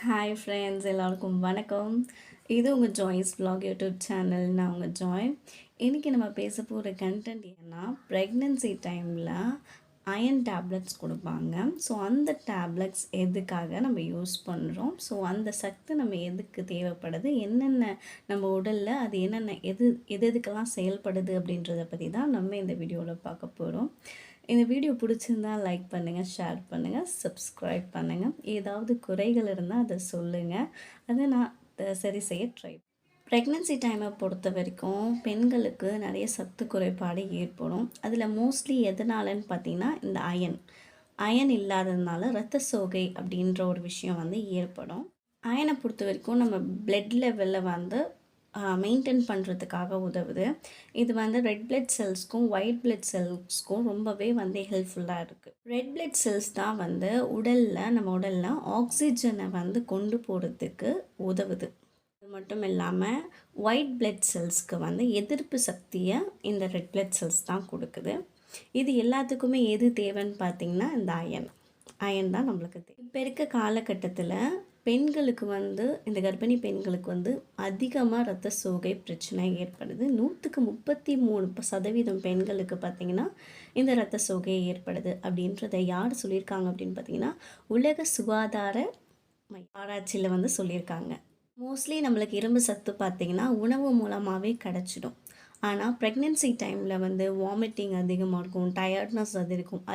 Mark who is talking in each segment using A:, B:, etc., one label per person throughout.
A: Hi friends, எல்லாருக்கும் வணக்கம். இது உங்கள் ஜாய்ஸ் vlog யூடியூப் சேனல். நான் உங்கள் ஜாய். இன்றைக்கி நம்ம பேச போகிற கண்டென்ட் ஏன்னா, ப்ரெக்னென்சி டைமில் அயன் டேப்லெட்ஸ் கொடுப்பாங்க. ஸோ அந்த டேப்லெட்ஸ் எதுக்காக நம்ம யூஸ் பண்ணுறோம், ஸோ அந்த சக்தி நம்ம எதுக்கு தேவைப்படுது, என்னென்ன நம்ம உடலில் அது என்னென்ன எதுக்கெல்லாம் செயல்படுது அப்படின்றத பற்றி தான் நம்ம இந்த வீடியோவில் பார்க்க போகிறோம். இந்த வீடியோ பிடிச்சிருந்தா லைக் பண்ணுங்கள், ஷேர் பண்ணுங்கள், சப்ஸ்கிரைப் பண்ணுங்கள். ஏதாவது குறைகள் இருந்தால் அதை சொல்லுங்கள், அதை நான் சரி செய்ய ட்ரை. ப்ரெக்னென்சி டைமை பொறுத்த வரைக்கும் பெண்களுக்கு நிறைய சத்து குறைபாடு ஏற்படும். அதில் மோஸ்ட்லி எதனாலன்னு பார்த்திங்கன்னா இந்த அயன் இல்லாததுனால இரத்த சோகை அப்படின்ற ஒரு விஷயம் வந்து ஏற்படும். அயனை பொறுத்த வரைக்கும் நம்ம பிளட் லெவலில் வந்து மெயின்டைன் பண்ணுறதுக்காக உதவுது. இது வந்து ரெட் பிளட் செல்ஸ்க்கும் ஒயிட் பிளட் செல்ஸ்க்கும் ரொம்பவே வந்து ஹெல்ப்ஃபுல்லாக இருக்குது. ரெட் பிளட் செல்ஸ் தான் வந்து நம்ம உடலில் ஆக்சிஜனை வந்து கொண்டு போகிறதுக்கு உதவுது. அது மட்டும் இல்லாமல் ஒயிட் பிளட் செல்ஸ்க்கு வந்து எதிர்ப்பு சக்தியை இந்த ரெட் பிளட் செல்ஸ் தான் கொடுக்குது. இது எல்லாத்துக்குமே எது தேவைன்னு பார்த்திங்கன்னா இந்த அயன் தான் நம்மளுக்கு தேவை. இப்போ இருக்க காலகட்டத்தில் பெண்களுக்கு வந்து இந்த கர்ப்பிணி பெண்களுக்கு வந்து அதிகமாக இரத்த சோகை பிரச்சனை ஏற்படுது. 133% பெண்களுக்கு பார்த்திங்கன்னா இந்த இரத்த சோகை ஏற்படுது. அப்படின்றத யார் சொல்லியிருக்காங்க அப்படின்னு பார்த்திங்கன்னா உலக சுகாதார ஆராய்ச்சியில் வந்து சொல்லியிருக்காங்க. மோஸ்ட்லி நம்மளுக்கு இரும்பு சத்து பார்த்திங்கன்னா உணவு மூலமாகவே கிடச்சிடும். ஆனால் ப்ரெக்னென்சி டைமில் வந்து வாமிட்டிங் அதிகமாக இருக்கும், டயர்ட்னஸ்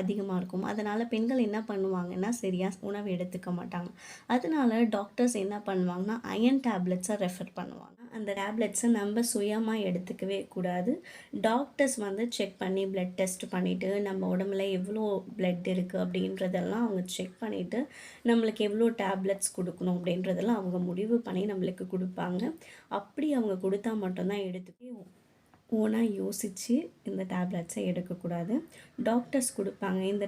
A: அதிகமாக இருக்கும். அதனால் பெண்கள் என்ன பண்ணுவாங்கன்னா சரியாக உணவு எடுத்துக்க மாட்டாங்க. அதனால டாக்டர்ஸ் என்ன பண்ணுவாங்கன்னா அயன் டேப்லெட்ஸை ரெஃபர் பண்ணுவாங்க. அந்த டேப்லெட்ஸை நம்ம சுயமாக எடுத்துக்கவே கூடாது. டாக்டர்ஸ் வந்து செக் பண்ணி பிளட் டெஸ்ட் பண்ணிவிட்டு நம்ம உடம்புல எவ்வளோ பிளட் இருக்குது அப்படின்றதெல்லாம் அவங்க செக் பண்ணிவிட்டு நம்மளுக்கு எவ்வளோ டேப்லெட்ஸ் கொடுக்கணும் அப்படின்றதெல்லாம் அவங்க முடிவு பண்ணி நம்மளுக்கு கொடுப்பாங்க. அப்படி அவங்க கொடுத்தா மட்டும்தான் எடுத்துக்கவே ஓனாக யோசித்து இந்த டேப்லெட்ஸை எடுக்கக்கூடாது. டாக்டர்ஸ் கொடுப்பாங்க, இந்த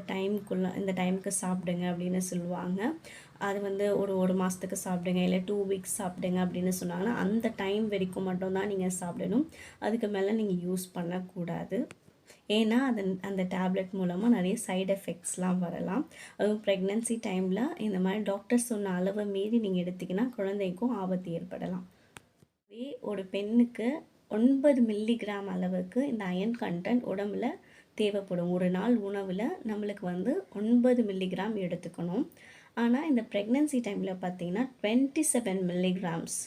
A: டைமுக்கு சாப்பிடுங்க அப்படின்னு சொல்லுவாங்க. அது வந்து ஒரு மாதத்துக்கு சாப்பிடுங்க, இல்லை 2 வீக்ஸ் சாப்பிடுங்க அப்படின்னு சொன்னாங்கன்னா அந்த டைம் வரைக்கும் மட்டும்தான் நீங்கள் சாப்பிடணும். அதுக்கு மேலே நீங்கள் யூஸ் பண்ணக்கூடாது. ஏன்னா அந்த டேப்லெட் மூலமாக நிறைய சைடு எஃபெக்ட்ஸ்லாம் வரலாம். அதுவும் ப்ரெக்னென்சி டைமில் இந்த மாதிரி டாக்டர் சொன்ன அளவை மீறி நீங்கள் எடுத்திங்கன்னா குழந்தைக்கும் ஆபத்து ஏற்படலாம். ஒரு பெண்ணுக்கு 9 மில்லிகிராம் அளவுக்கு இந்த அயன் கண்டென்ட் உடம்புல தேவைப்படும். ஒரு நாள் உணவில் நம்மளுக்கு வந்து 9 மில்லிகிராம் எடுத்துக்கணும். ஆனால் இந்த ப்ரெக்னென்சி டைமில் பார்த்திங்கன்னா 27 மில்லிகிராம்ஸ்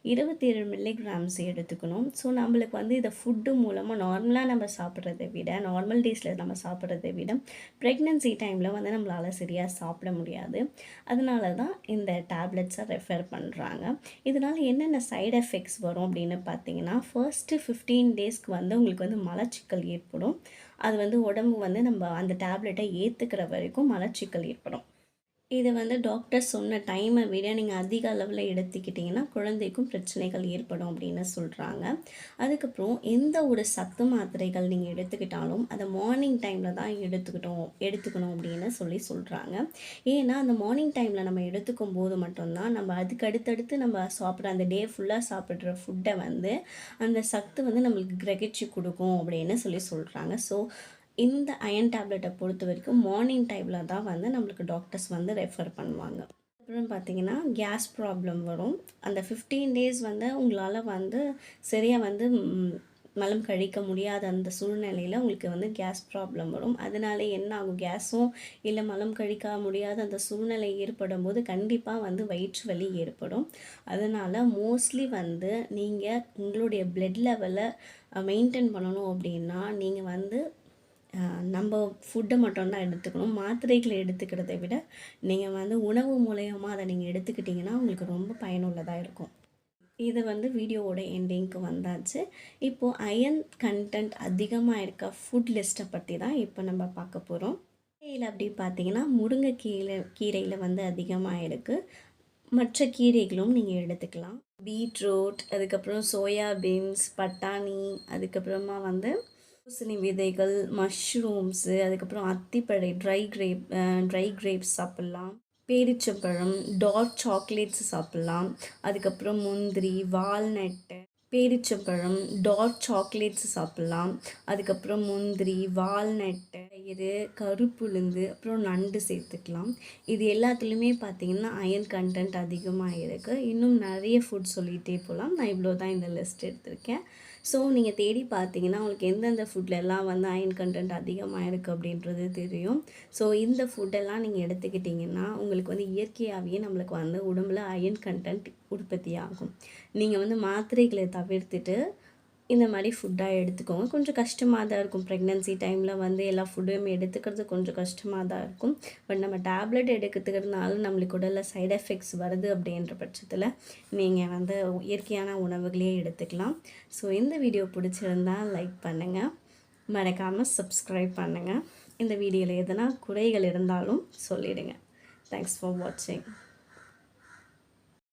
A: 27 மில்லிகிராம்ஸ் எடுத்துக்கணும். ஸோ நம்மளுக்கு வந்து இதை ஃபுட்டு மூலமாக நார்மலாக நம்ம சாப்பிட்றதை விட, நார்மல் டேஸில் நம்ம சாப்பிட்றதை விட ப்ரெக்னென்சி டைமில் வந்து நம்மளால் சரியாக சாப்பிட முடியாது. அதனால தான் இந்த டேப்லெட்ஸை ரெஃபர் பண்ணுறாங்க. இதனால் என்னென்ன சைடு எஃபெக்ட்ஸ் வரும் அப்படின்னு பார்த்தீங்கன்னா, ஃபர்ஸ்ட்டு 15 டேஸ்க்கு வந்து உங்களுக்கு வந்து மலச்சிக்கல் ஏற்படும். அது வந்து உடம்பு வந்து நம்ம அந்த டேப்லெட்டை ஏற்றுக்கிற வரைக்கும் மலச்சிக்கல் ஏற்படும். இதை வந்து டாக்டர் சொன்ன டைமை விட நீங்கள் அதிக அளவில் எடுத்துக்கிட்டிங்கன்னா குழந்தைக்கும் பிரச்சனைகள் ஏற்படும் அப்படின்னு சொல்கிறாங்க. அதுக்கப்புறம் எந்த ஒரு சத்து மாத்திரைகள் நீங்கள் எடுத்துக்கிட்டாலும் அதை மார்னிங் டைமில் தான் எடுத்துக்கணும் அப்படின்னு சொல்கிறாங்க. ஏன்னா அந்த மார்னிங் டைமில் நம்ம எடுத்துக்கும் போது மட்டும்தான் நம்ம அதுக்கு அடுத்தடுத்து நம்ம சாப்பிட்ற அந்த டே ஃபுல்லாக சாப்பிட்ற ஃபுட்டை வந்து அந்த சத்து வந்து நம்மளுக்கு கிரகிச்சு கொடுக்கும் அப்படின்னு சொல்கிறாங்க. ஸோ இந்த அயன் டேப்லெட்டை பொறுத்த வரைக்கும் மார்னிங் டைமில் தான் வந்து நம்மளுக்கு டாக்டர்ஸ் வந்து ரெஃபர் பண்ணுவாங்க. அப்புறம் பார்த்திங்கன்னா கேஸ் ப்ராப்ளம் வரும். அந்த 15 டேஸ் வந்து உங்களால் வந்து சரியாக வந்து மலம் கழிக்க முடியாத அந்த சூழ்நிலையில் உங்களுக்கு வந்து கேஸ் ப்ராப்ளம் வரும். அதனால என்ன ஆகும், கேஸும் இல்லை மலம் கழிக்க முடியாத அந்த சூழ்நிலை ஏற்படும் போது கண்டிப்பாக வந்து வயிற்று வலி ஏற்படும். அதனால் மோஸ்ட்லி வந்து நீங்கள் உங்களுடைய பிளட் லெவலை மெயின்டைன் பண்ணணும் அப்படின்னா நீங்கள் வந்து நம்ம ஃபுட்டை மட்டும்தான் எடுத்துக்கணும். மாத்திரைகளை எடுத்துக்கிறதை விட நீங்கள் வந்து உணவு மூலயமா அதை நீங்கள் எடுத்துக்கிட்டிங்கன்னா உங்களுக்கு ரொம்ப பயனுள்ளதாக இருக்கும். இது வந்து வீடியோவோட எண்டிங்க்கு வந்தாச்சு. இப்போது அயன் கண்டென்ட் அதிகமாக இருக்க ஃபுட் லிஸ்ட்டை பற்றி தான் இப்போ நம்ம பார்க்க போகிறோம். கீரையில் அப்படி பார்த்தீங்கன்னா கீரையில் வந்து அதிகமாக இருக்குது. மற்ற கீரைகளும் நீங்கள் எடுத்துக்கலாம். பீட்ரூட், அதுக்கப்புறம் சோயா பீன்ஸ், பட்டாணி, அதுக்கப்புறமா வந்து பூசணி விதைகள், மஷ்ரூம்ஸு, அதுக்கப்புறம் அத்திப்பழை, ட்ரை கிரேப்ஸ் சாப்பிட்லாம். பேரிச்சம்பழம், டார்க் சாக்லேட்ஸ் சாப்பிட்லாம். அதுக்கப்புறம் முந்திரி, வால்நட்டு, பேரிச்சம்பழம், டார்க் சாக்லேட்ஸ் சாப்பிட்லாம். அதுக்கப்புறம் முந்திரி, வால்நட்டு, இது கருப்புளுந்து, அப்புறம் நண்டு சேர்த்துக்கலாம். இது எல்லாத்துலேயுமே பார்த்தீங்கன்னா அயர்ன் கன்டென்ட் அதிகமாக இருக்குது. இன்னும் நிறைய ஃபுட் சொல்லிகிட்டே போகலாம். நான் இவ்வளோ தான் இந்த லிஸ்ட் எடுத்திருக்கேன். ஸோ நீங்கள் தேடி பார்த்தீங்கன்னா உங்களுக்கு எந்தெந்த ஃபுட்லெல்லாம் வந்து அயர்ன் கன்டென்ட் அதிகமாக இருக்குது அப்படின்றது தெரியும். ஸோ இந்த ஃபுட்டெல்லாம் நீங்கள் எடுத்துக்கிட்டிங்கன்னா உங்களுக்கு வந்து இயற்கையாகவே நம்மளுக்கு வந்து உடம்புல அயர்ன் கன்டென்ட் உற்பத்தி ஆகும். நீங்கள் வந்து மாத்திரைகளை தவிர்த்துட்டு இந்த மாதிரி ஃபுட்டாக எடுத்துக்கோங்க. கொஞ்சம் கஷ்டமாக தான் இருக்கும். ப்ரெக்னென்சி டைமில் வந்து எல்லா ஃபுட்டையும் எடுத்துக்கிறது கொஞ்சம் கஷ்டமாக தான் இருக்கும். பட் நம்ம டேப்லெட் எடுக்கிறதுனால நம்மளுக்கு உடலில் சைடு எஃபெக்ட்ஸ் வருது அப்படின்ற பட்சத்தில் நீங்கள் வந்து இயற்கையான உணவுகளே எடுத்துக்கலாம். ஸோ இந்த வீடியோ பிடிச்சிருந்தா லைக் பண்ணுங்கள், மறக்காமல் சப்ஸ்கிரைப் பண்ணுங்கள். இந்த வீடியோவில் எதனா குறைகள் இருந்தாலும் சொல்லிவிடுங்க. தேங்க்ஸ் ஃபார் வாட்சிங்.